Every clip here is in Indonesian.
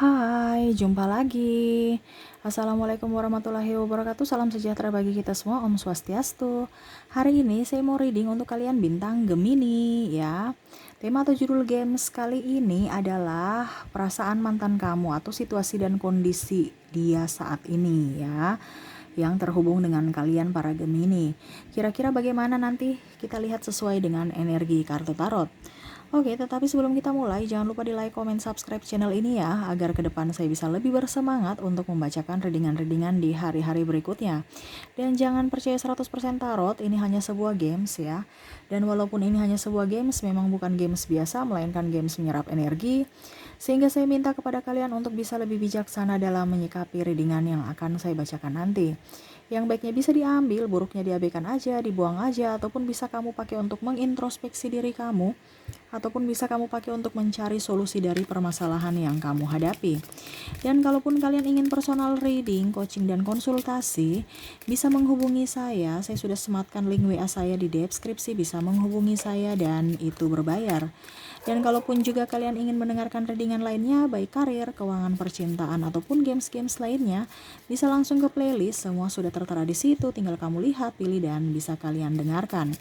Hai, jumpa lagi. Assalamualaikum warahmatullahi wabarakatuh. Salam sejahtera bagi kita semua. Om Swastiastu. Hari ini saya mau reading untuk kalian bintang Gemini ya. Tema atau judul games kali ini adalah perasaan mantan kamu atau situasi dan kondisi dia saat ini ya, yang terhubung dengan kalian para Gemini. Kira-kira bagaimana nanti kita lihat sesuai dengan energi kartu tarot. Oke, tetapi sebelum kita mulai, jangan lupa di like, comment, subscribe channel ini ya, agar ke depan saya bisa lebih bersemangat untuk membacakan readingan-readingan di hari-hari berikutnya. Dan jangan percaya 100% tarot, ini hanya sebuah games ya. Dan walaupun ini hanya sebuah games, memang bukan games biasa, melainkan games menyerap energi. Sehingga saya minta kepada kalian untuk bisa lebih bijaksana dalam menyikapi readingan yang akan saya bacakan nanti. Yang baiknya bisa diambil, buruknya diabaikan aja, dibuang aja, ataupun bisa kamu pakai untuk mengintrospeksi diri kamu, ataupun bisa kamu pakai untuk mencari solusi dari permasalahan yang kamu hadapi. Dan kalaupun kalian ingin personal reading, coaching, dan konsultasi, bisa menghubungi saya sudah sematkan link WA saya di deskripsi, bisa menghubungi saya dan itu berbayar. Dan kalaupun juga kalian ingin mendengarkan readingan lainnya, baik karir, keuangan, percintaan, ataupun games-games lainnya, bisa langsung ke playlist, semua sudah tertera di situ, tinggal kamu lihat, pilih, dan bisa kalian dengarkan.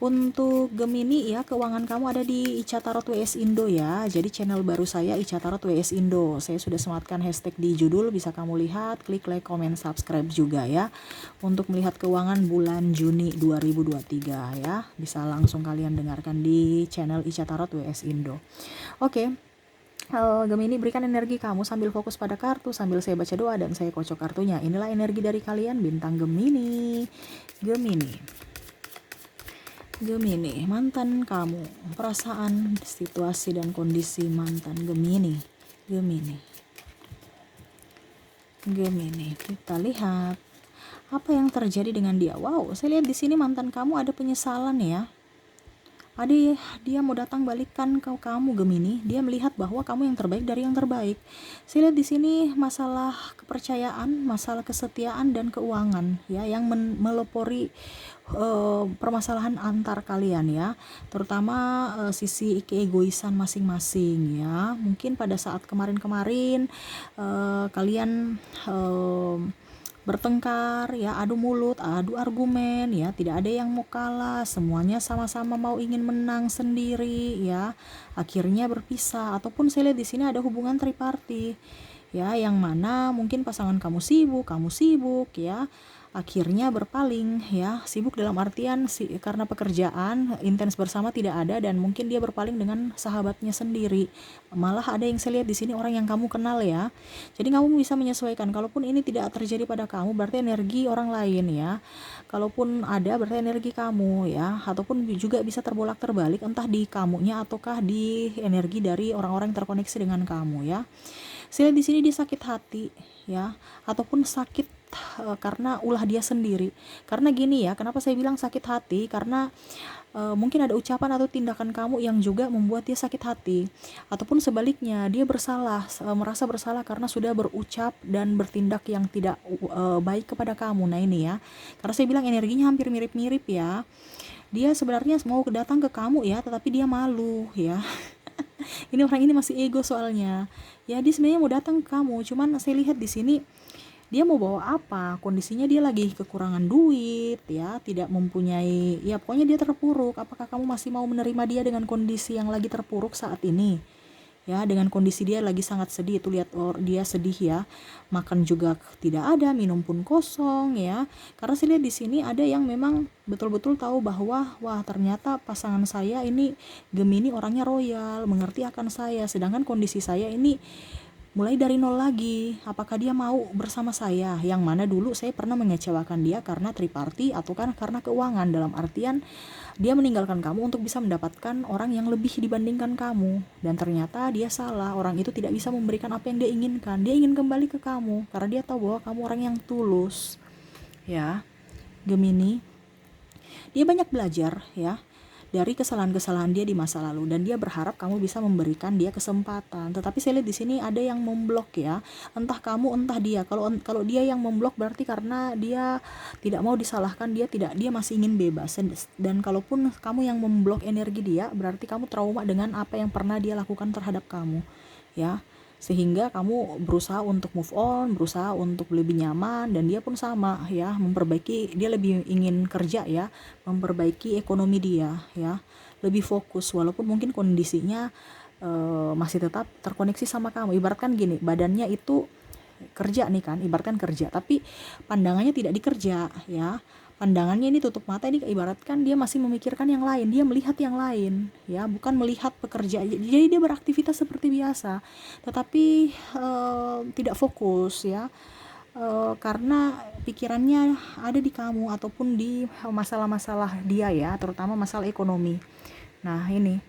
Untuk Gemini ya, keuangan kamu ada di Ica Tarot WS Indo ya. Jadi channel baru saya Ica Tarot WS Indo. Saya sudah sematkan hashtag di judul, bisa kamu lihat, klik like, comment, subscribe juga ya. Untuk melihat keuangan bulan Juni 2023 ya. Bisa langsung kalian dengarkan di channel Ica Tarot WS Indo. Oke. Gemini, berikan energi kamu sambil fokus pada kartu, sambil saya baca doa dan saya kocok kartunya. Inilah energi dari kalian bintang Gemini. Gemini, mantan kamu, perasaan, situasi, dan kondisi mantan Gemini. Kita lihat apa yang terjadi dengan dia. Wow, saya lihat di sini mantan kamu ada penyesalan ya. Dia mau datang balikan ke kamu Gemini. Dia melihat bahwa kamu yang terbaik dari yang terbaik. Saya lihat di sini masalah kepercayaan, masalah kesetiaan dan keuangan ya, yang melopori permasalahan antar kalian ya, terutama sisi keegoisan masing-masing ya. Mungkin pada saat kemarin-kemarin kalian bertengkar ya, adu mulut, adu argumen ya, tidak ada yang mau kalah, semuanya sama-sama mau ingin menang sendiri ya, akhirnya berpisah. Ataupun saya lihat di sini ada hubungan triparti ya, yang mana mungkin pasangan kamu sibuk ya, akhirnya berpaling ya. Sibuk dalam artian karena pekerjaan intens bersama tidak ada, dan mungkin dia berpaling dengan sahabatnya sendiri. Malah ada yang saya lihat di sini orang yang kamu kenal ya. Jadi kamu bisa menyesuaikan. Kalaupun ini tidak terjadi pada kamu, berarti energi orang lain ya. Kalaupun ada, berarti energi kamu ya. Ataupun juga bisa terbolak-terbalik, entah di kamunya ataukah di energi dari orang-orang yang terkoneksi dengan kamu ya. Saya lihat di sini dia sakit hati ya, ataupun sakit karena ulah dia sendiri. Karena gini ya, kenapa saya bilang sakit hati? Karena mungkin ada ucapan atau tindakan kamu yang juga membuat dia sakit hati. Ataupun sebaliknya, dia merasa bersalah karena sudah berucap dan bertindak yang tidak baik kepada kamu. Nah ini ya, karena saya bilang energinya hampir mirip-mirip ya. Dia sebenarnya mau datang ke kamu ya, tetapi dia malu ya. Ini orang ini masih ego soalnya. Ya dia sebenarnya mau datang ke kamu, cuman saya lihat di sini dia mau bawa apa? Kondisinya dia lagi kekurangan duit ya, tidak mempunyai, ya pokoknya dia terpuruk. Apakah kamu masih mau menerima dia dengan kondisi yang lagi terpuruk saat ini? Ya, dengan kondisi dia lagi sangat sedih, itu lihat dia sedih ya. Makan juga tidak ada, minum pun kosong ya. Karena saya lihat di sini ada yang memang betul-betul tahu bahwa wah ternyata pasangan saya ini Gemini orangnya royal, mengerti akan saya, sedangkan kondisi saya ini mulai dari nol lagi. Apakah dia mau bersama saya? Yang mana dulu saya pernah mengecewakan dia karena triparti atau kan karena keuangan, dalam artian dia meninggalkan kamu untuk bisa mendapatkan orang yang lebih dibandingkan kamu, dan ternyata dia salah. Orang itu tidak bisa memberikan apa yang dia inginkan. Dia ingin kembali ke kamu karena dia tahu bahwa kamu orang yang tulus ya. Gemini, dia banyak belajar ya dari kesalahan-kesalahan dia di masa lalu, dan dia berharap kamu bisa memberikan dia kesempatan. Tetapi saya lihat di sini ada yang memblok ya, entah kamu entah dia. Kalau dia yang memblok berarti karena dia tidak mau disalahkan, dia masih ingin bebas. Dan kalaupun kamu yang memblok energi dia, berarti kamu trauma dengan apa yang pernah dia lakukan terhadap kamu ya. sehingga kamu berusaha untuk move on, berusaha untuk lebih nyaman, dan dia pun sama ya, memperbaiki, dia lebih ingin kerja ya, memperbaiki ekonomi dia ya, lebih fokus walaupun mungkin kondisinya masih tetap terkoneksi sama kamu. Ibaratkan gini, badannya itu kerja nih kan, ibaratkan kerja, tapi pandangannya tidak dikerja ya, pandangannya ini tutup mata, ini ibaratkan dia masih memikirkan yang lain, dia melihat yang lain ya, bukan melihat pekerja. Jadi dia beraktivitas seperti biasa tetapi tidak fokus ya, karena pikirannya ada di kamu ataupun di masalah-masalah dia ya, terutama masalah ekonomi. Nah ini,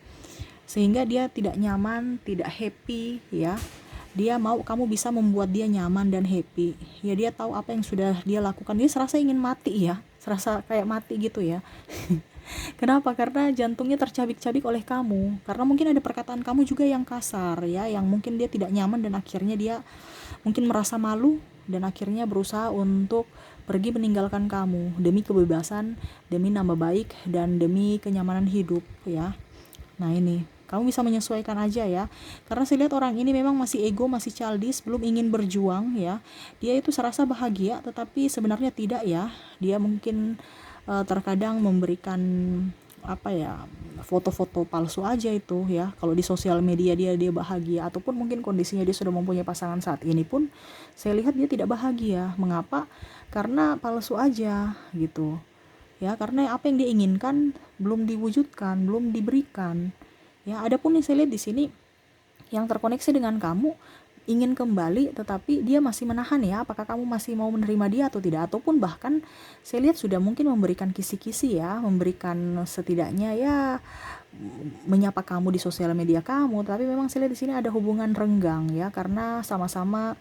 sehingga dia tidak nyaman, tidak happy ya. Dia mau kamu bisa membuat dia nyaman dan happy ya. Dia tahu apa yang sudah dia lakukan, dia serasa ingin mati ya, serasa kayak mati gitu ya. Kenapa? Karena jantungnya tercabik-cabik oleh kamu, karena mungkin ada perkataan kamu juga yang kasar ya, yang mungkin dia tidak nyaman, dan akhirnya dia mungkin merasa malu dan akhirnya berusaha untuk pergi meninggalkan kamu demi kebebasan, demi nama baik, dan demi kenyamanan hidup ya. Nah ini, kamu bisa menyesuaikan aja ya, karena saya lihat orang ini memang masih ego, masih childish, belum ingin berjuang ya. Dia itu serasa bahagia tetapi sebenarnya tidak ya. Dia mungkin terkadang memberikan apa ya, foto-foto palsu aja itu ya. Kalau di sosial media dia bahagia, ataupun mungkin kondisinya dia sudah mempunyai pasangan saat ini pun saya lihat dia tidak bahagia. Mengapa? Karena palsu aja gitu ya, karena apa yang dia inginkan belum diwujudkan, belum diberikan ya. Adapun yang saya lihat di sini, yang terkoneksi dengan kamu ingin kembali tetapi dia masih menahan ya, apakah kamu masih mau menerima dia atau tidak, ataupun bahkan saya lihat sudah mungkin memberikan kisi-kisi ya, memberikan setidaknya ya, menyapa kamu di sosial media kamu, tapi memang saya lihat di sini ada hubungan renggang ya, karena sama-sama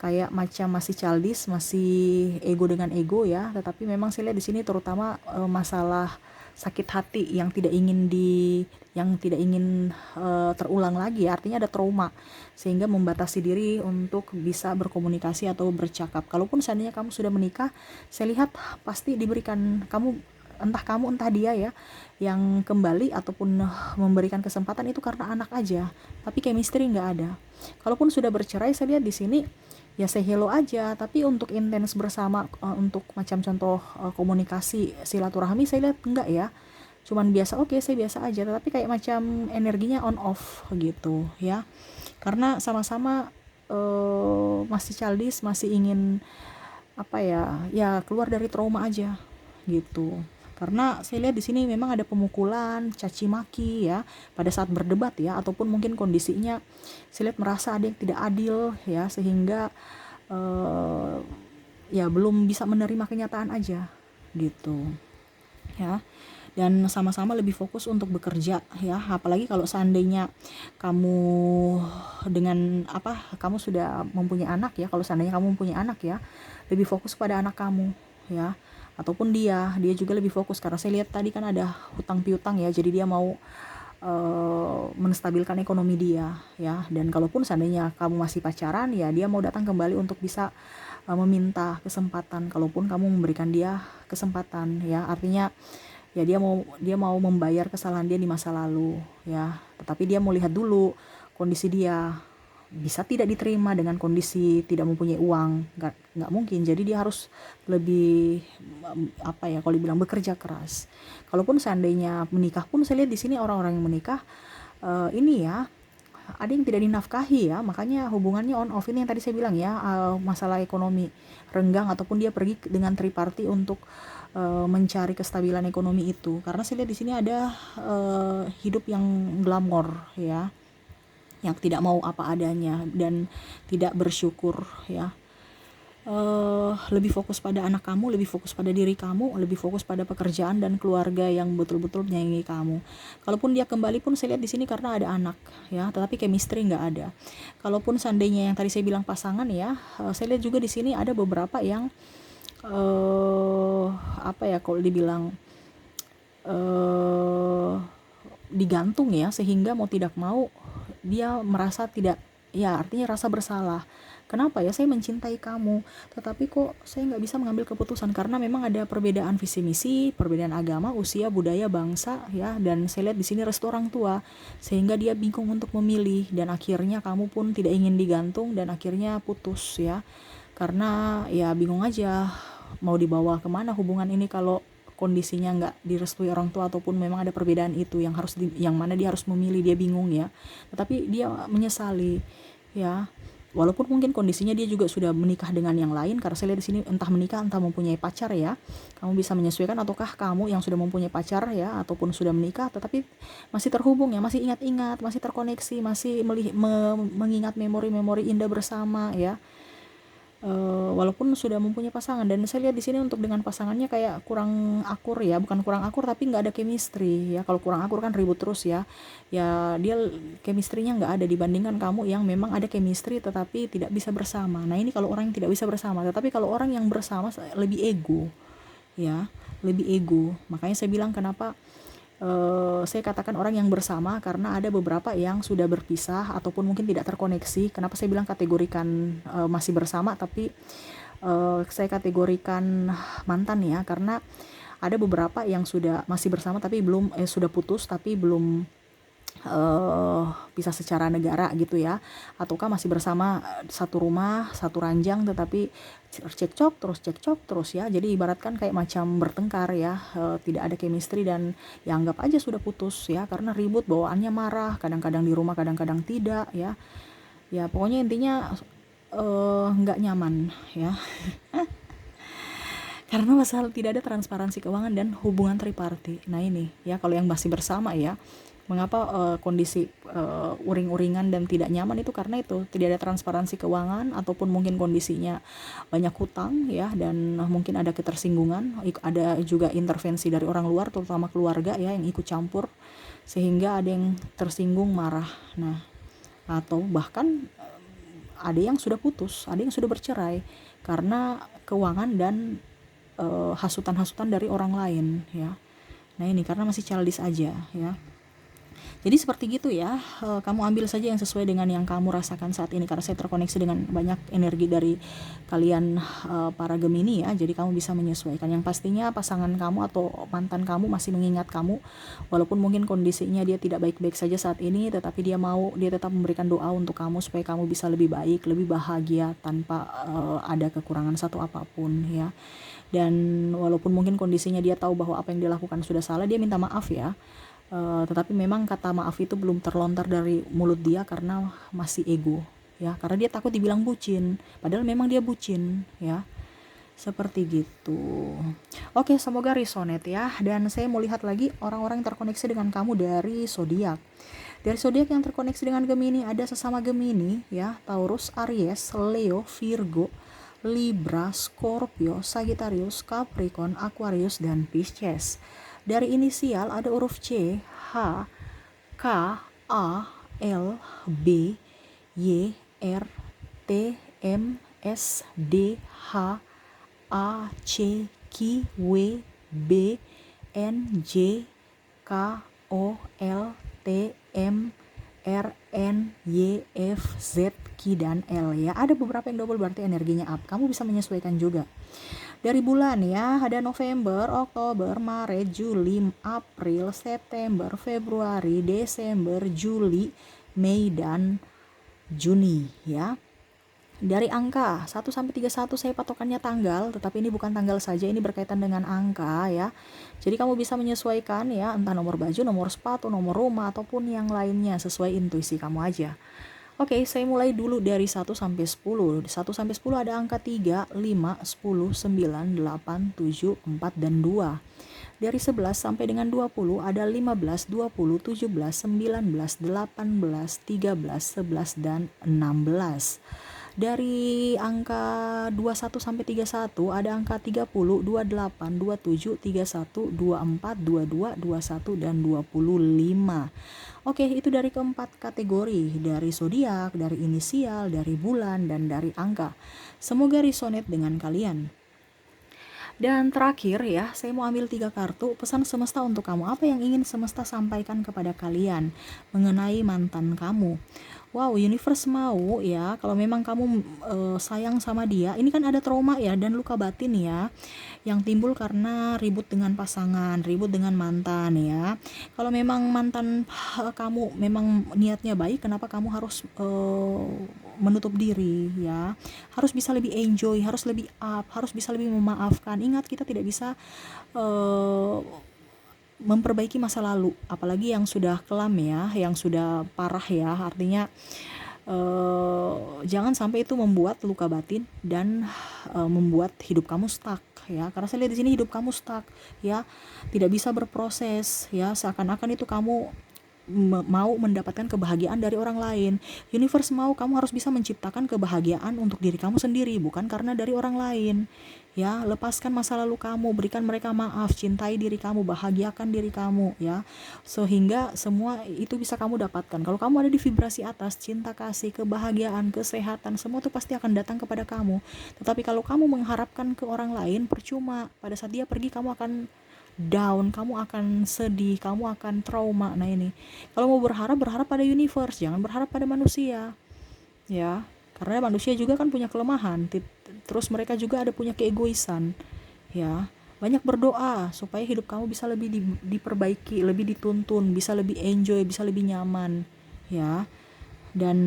kayak macam masih childish, masih ego dengan ego ya. Tetapi memang saya lihat di sini terutama masalah sakit hati yang tidak ingin terulang lagi ya. Artinya ada trauma sehingga membatasi diri untuk bisa berkomunikasi atau bercakap. Kalaupun seandainya kamu sudah menikah, saya lihat pasti diberikan kamu, entah dia ya yang kembali ataupun memberikan kesempatan, itu karena anak aja, tapi chemistry nggak ada. Kalaupun sudah bercerai, saya lihat di sini ya say hello aja, tapi untuk intens bersama, untuk macam contoh komunikasi silaturahmi, saya lihat enggak ya, cuman biasa, oke, saya biasa aja, tapi kayak macam energinya on off gitu ya, karena sama-sama masih childish, masih ingin apa ya keluar dari trauma aja gitu. Karena saya lihat di sini memang ada pemukulan, caci maki ya pada saat berdebat ya, ataupun mungkin kondisinya saya lihat merasa ada yang tidak adil ya, sehingga ya belum bisa menerima kenyataan aja gitu ya. Dan sama-sama lebih fokus untuk bekerja ya, apalagi kalau seandainya kamu kamu sudah mempunyai anak ya, kalau seandainya kamu mempunyai anak ya, lebih fokus pada anak kamu ya, ataupun dia juga lebih fokus, karena saya lihat tadi kan ada hutang piutang ya, jadi dia mau menstabilkan ekonomi dia ya. Dan kalaupun seandainya kamu masih pacaran ya, dia mau datang kembali untuk bisa meminta kesempatan, kalaupun kamu memberikan dia kesempatan ya. Artinya ya dia mau membayar kesalahan dia di masa lalu ya, tetapi dia mau lihat dulu kondisi dia bisa tidak diterima dengan kondisi tidak mempunyai uang, nggak mungkin. Jadi dia harus lebih kalau dibilang bekerja keras. Kalaupun seandainya menikah pun, saya lihat di sini orang-orang yang menikah ini ya, ada yang tidak dinafkahi ya, makanya hubungannya on off. Ini yang tadi saya bilang ya, masalah ekonomi renggang, ataupun dia pergi dengan triparty untuk mencari kestabilan ekonomi itu. Karena saya lihat di sini ada hidup yang glamor ya, yang tidak mau apa adanya dan tidak bersyukur ya. Lebih fokus pada anak kamu, lebih fokus pada diri kamu, lebih fokus pada pekerjaan dan keluarga yang betul-betul menyayangi kamu. Kalaupun dia kembali pun, saya lihat di sini karena ada anak ya, tetapi chemistry nggak ada. Kalaupun seandainya yang tadi saya bilang pasangan ya, saya lihat juga di sini ada beberapa yang kalau dibilang digantung ya, sehingga mau tidak mau dia merasa tidak ya artinya rasa bersalah. Kenapa ya saya mencintai kamu, tetapi kok saya nggak bisa mengambil keputusan karena memang ada perbedaan visi misi, perbedaan agama, usia, budaya, bangsa, ya. Dan saya lihat di sini restu orang tua, sehingga dia bingung untuk memilih dan akhirnya kamu pun tidak ingin digantung dan akhirnya putus ya. Karena ya bingung aja mau dibawa kemana hubungan ini kalau kondisinya nggak direstui orang tua ataupun memang ada perbedaan itu yang mana dia harus memilih, dia bingung ya. Tetapi dia menyesali ya. Walaupun mungkin kondisinya dia juga sudah menikah dengan yang lain, karena saya lihat di sini entah menikah entah mempunyai pacar ya. Kamu bisa menyesuaikan ataukah kamu yang sudah mempunyai pacar ya ataupun sudah menikah tetapi masih terhubung ya, masih ingat-ingat, masih terkoneksi, masih mengingat memori-memori indah bersama ya. Walaupun sudah mempunyai pasangan, dan saya lihat di sini untuk dengan pasangannya kayak kurang akur ya, bukan kurang akur tapi nggak ada chemistry ya. Kalau kurang akur kan ribut terus ya, ya dia chemistry-nya nggak ada dibandingkan kamu yang memang ada chemistry tetapi tidak bisa bersama. Nah ini kalau orang yang tidak bisa bersama, tetapi kalau orang yang bersama lebih ego ya, lebih ego. Makanya saya bilang kenapa saya katakan orang yang bersama, karena ada beberapa yang sudah berpisah ataupun mungkin tidak terkoneksi. Kenapa saya bilang kategorikan masih bersama tapi saya kategorikan mantan ya, karena ada beberapa yang sudah masih bersama tapi belum sudah putus tapi belum pisah secara negara gitu ya, ataukah masih bersama satu rumah satu ranjang tetapi cekcok terus ya. Jadi ibaratkan kayak macam bertengkar ya, tidak ada chemistry dan ya anggap aja sudah putus ya, karena ribut, bawaannya marah, kadang-kadang di rumah kadang-kadang tidak ya. Ya pokoknya intinya nggak nyaman ya. Karena masalah tidak ada transparansi keuangan dan hubungan triparti. Nah ini ya kalau yang masih bersama ya, mengapa kondisi uring-uringan dan tidak nyaman itu karena itu tidak ada transparansi keuangan ataupun mungkin kondisinya banyak hutang ya, dan mungkin ada ketersinggungan, ada juga intervensi dari orang luar terutama keluarga ya yang ikut campur sehingga ada yang tersinggung, marah. Nah atau bahkan ada yang sudah putus, ada yang sudah bercerai karena keuangan dan hasutan-hasutan dari orang lain ya. Nah ini karena masih childish aja ya. Jadi seperti gitu ya, kamu ambil saja yang sesuai dengan yang kamu rasakan saat ini, karena saya terkoneksi dengan banyak energi dari kalian para Gemini ya. Jadi kamu bisa menyesuaikan. Yang pastinya pasangan kamu atau mantan kamu masih mengingat kamu, walaupun mungkin kondisinya dia tidak baik-baik saja saat ini, tetapi dia tetap memberikan doa untuk kamu supaya kamu bisa lebih baik, lebih bahagia tanpa ada kekurangan satu apapun ya. Dan walaupun mungkin kondisinya dia tahu bahwa apa yang dia lakukan sudah salah, dia minta maaf ya. Tetapi memang kata maaf itu belum terlontar dari mulut dia karena masih ego ya, karena dia takut dibilang bucin padahal memang dia bucin ya, seperti gitu. Oke, semoga resonate ya. Dan saya mau lihat lagi orang-orang yang terkoneksi dengan kamu dari zodiak. Dari zodiak yang terkoneksi dengan Gemini ada sesama Gemini ya, Taurus, Aries, Leo, Virgo, Libra, Scorpio, Sagittarius, Capricorn, Aquarius, dan Pisces. Dari inisial ada huruf C, H, K, A, L, B, Y, R, T, M, S, D, H, A, C, Q, W, B, N, J, K, O, L, T, M, R, N, Y, F, Z, Q, dan L ya. Ada beberapa yang double berarti energinya up. Kamu bisa menyesuaikan juga. Dari bulan ya, ada November, Oktober, Maret, Juli, April, September, Februari, Desember, Juli, Mei, dan Juni ya. Dari angka 1 sampai 31 saya patokannya tanggal, tetapi ini bukan tanggal saja, ini berkaitan dengan angka ya. Jadi kamu bisa menyesuaikan ya, entah nomor baju, nomor sepatu, nomor rumah ataupun yang lainnya sesuai intuisi kamu aja. Oke, saya mulai dulu dari 1 sampai 10. 1 sampai 10 ada angka 3, 5, 10, 9, 8, 7, 4, dan 2. Dari 11 sampai dengan 20 ada 15, 20, 17, 19, 18, 13, 11, dan 16. Dari angka 21 sampai 31 ada angka 30, 28, 27, 31, 24, 22, 21, dan 25. Oke, itu dari keempat kategori, dari zodiak, dari inisial, dari bulan, dan dari angka. Semoga resonate dengan kalian. Dan terakhir ya, saya mau ambil 3 kartu pesan semesta untuk kamu. Apa yang ingin semesta sampaikan kepada kalian mengenai mantan kamu? Wow, universe mau ya, kalau memang kamu sayang sama dia, ini kan ada trauma ya dan luka batin ya, yang timbul karena ribut dengan pasangan, ribut dengan mantan ya. Kalau memang mantan kamu memang niatnya baik, kenapa kamu harus menutup diri ya? Harus bisa lebih enjoy, harus lebih up, harus bisa lebih memaafkan. Ingat, kita tidak bisa eh, memperbaiki masa lalu, apalagi yang sudah kelam ya, yang sudah parah ya, artinya jangan sampai itu membuat luka batin dan membuat hidup kamu stuck ya, karena saya lihat di sini hidup kamu stuck ya, tidak bisa berproses ya, seakan-akan itu kamu mau mendapatkan kebahagiaan dari orang lain. Universe mau kamu harus bisa menciptakan kebahagiaan untuk diri kamu sendiri, bukan karena dari orang lain ya. Lepaskan masa lalu kamu, berikan mereka maaf, cintai diri kamu, bahagiakan diri kamu ya, sehingga semua itu bisa kamu dapatkan. Kalau kamu ada di vibrasi atas, cinta, kasih, kebahagiaan, kesehatan, semua itu pasti akan datang kepada kamu. Tetapi kalau kamu mengharapkan ke orang lain, percuma. Pada saat dia pergi, kamu akan down, kamu akan sedih, kamu akan trauma. Nah ini, kalau mau berharap, berharap pada universe, jangan berharap pada manusia ya, karena manusia juga kan punya kelemahan, terus mereka juga ada punya keegoisan ya. Banyak berdoa supaya hidup kamu bisa lebih diperbaiki, lebih dituntun, bisa lebih enjoy, bisa lebih nyaman ya, dan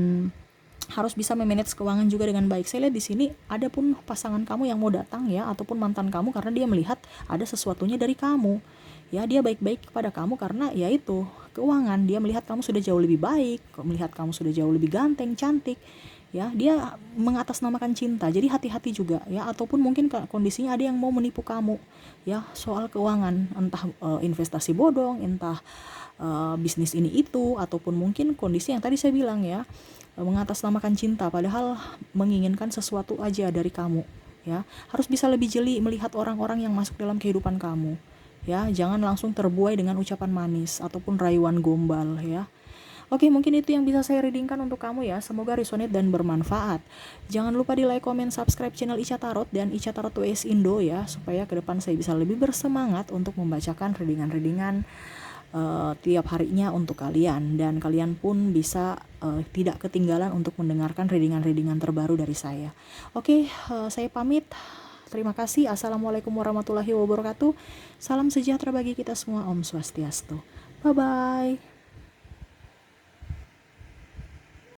harus bisa memanage keuangan juga dengan baik. Saya lihat di sini ada pun pasangan kamu yang mau datang ya, ataupun mantan kamu, karena dia melihat ada sesuatunya dari kamu ya. Dia baik-baik kepada kamu karena ya itu keuangan, dia melihat kamu sudah jauh lebih baik, melihat kamu sudah jauh lebih ganteng, cantik ya. Dia mengatasnamakan cinta, jadi hati-hati juga ya. Ataupun mungkin kondisinya ada yang mau menipu kamu ya soal keuangan, entah investasi bodong, entah bisnis ini itu, ataupun mungkin kondisi yang tadi saya bilang ya, mengatasnamakan cinta padahal menginginkan sesuatu aja dari kamu ya. Harus bisa lebih jeli melihat orang-orang yang masuk dalam kehidupan kamu ya, jangan langsung terbuai dengan ucapan manis ataupun rayuan gombal ya. Oke, mungkin itu yang bisa saya readingkan untuk kamu ya. Semoga resonate dan bermanfaat. Jangan lupa di like, comment, subscribe channel Ica Tarot dan Ica Tarot US Indo ya, supaya ke depan saya bisa lebih bersemangat untuk membacakan readingan-readingan tiap harinya untuk kalian, dan kalian pun bisa tidak ketinggalan untuk mendengarkan readingan-readingan terbaru dari saya. Oke, saya pamit. Terima kasih. Assalamualaikum warahmatullahi wabarakatuh. Salam sejahtera bagi kita semua. Om Swastiastu. Bye bye.